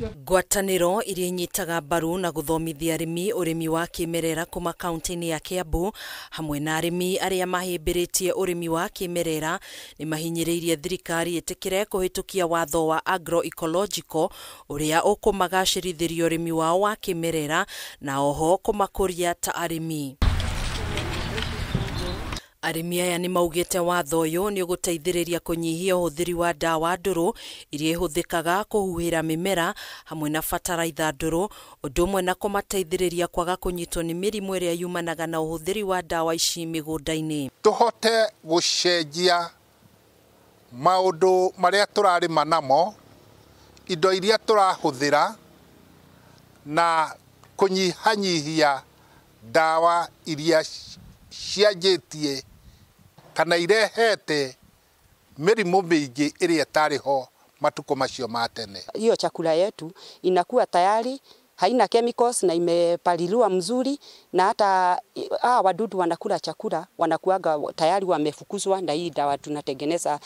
Ngwatanĩro iria inyitaga mbaru na gũthomithia arĩmi ũrĩmi wa kĩmerera kuma kaunti-inĩ ya Kiambu hamwe na arĩmi arĩa mahĩmbĩrĩtie ũrĩmi wa kĩmerera nĩ mahinyĩrĩirie thirikari ĩtĩkĩre kũhĩtũkia watho wa AGRO ECOLOGICAL ũrĩa ũkũmagacĩrithĩria ũrĩmi wao wa kĩmerera na oho kũmakũria ta arĩmi. Arĩmi aya nimaugĩte watho ũyũ nĩ ũgũteithĩrĩria kũnyihia ũhũthĩri wa ndawa ndũrũ iria ihũthĩkaga kũhuhĩra mĩmera hamwe na bataraitha ndũrũ, ũndũ ũmwe na kũmateithĩrĩria kwaga kũnyitwo nĩ mĩrimũ ĩrĩa yumanaga na ũhũthĩri wa ndawa ici mĩgũnda-inĩ. Tũhote gũcenjia maũndũ marĩa tũrarĩma namo, indo iria tũrahũthĩra na kũnyihanyihia ndawa iria cianjĩtie kana irehete mĩrimũ mĩingĩ ĩrĩa tarĩ ho matukũ macio ma tene. Hiyo chakula yetu inakuwa tayari, haina chemicals na imepaliliwa mzuri, na hata wadudu wanakula chakula wanakuaga tayari wamefukuzwa na hii dawa tunatengeneza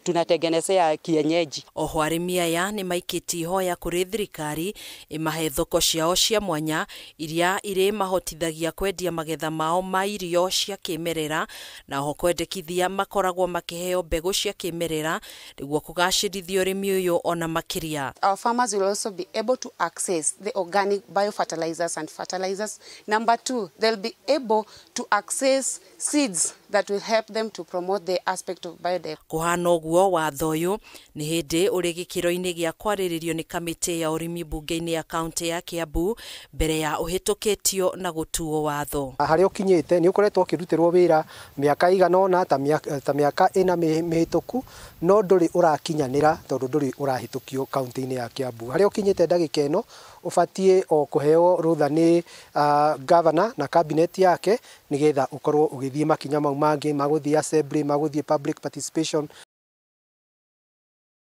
tunatengenezea kienyeji. Oho arĩmi aya nĩ maikĩtie ihoya kũrĩ thirikari ĩmahe thoko ciao cia mwanya iria irĩ mahotithagia kwendia magetha mao ma irio cia kĩmerera na oho kwendekithia makoragwo makĩheo mbegũ cia kĩmerera nĩguo kũgacĩrithia ũrĩmi ũyũ ona makĩria. Our farmers will also be able to access the organic biofertilizers and fertilizers. Number two, they'll be able to access seeds that will help them to promote the aspect of biodiversity. Kũhana ũguo watho ũyũ nĩ hĩndĩ ũrĩ gĩkĩro-inĩ gĩa kwarĩrĩrio nĩ kamĩtĩ ya ũrĩmi bunge-inĩ ya kaunti ya Kiambu mbere ya ũhĩtũkĩtio na gũtuo watho. Harĩa ũkinyĩte nĩ ũkoretwo ũkĩrutĩrwo wĩra mĩaka igana ũna ta mĩaka ĩna mĩhĩtũku, no ndũrĩ ũrakinyanĩra tondũ ndũrĩ ũrahĩtũkio kaunti-inĩ ya Kiambu. Harĩa ũkinyĩte ndagĩka ĩno ũbatiĩ o kũheo rũtha nĩ governor na cabinet yake nĩgetha ũkorwo ũgĩthiĩ makinya mau mangĩ magũthiĩ assembly, magũthiĩ public participation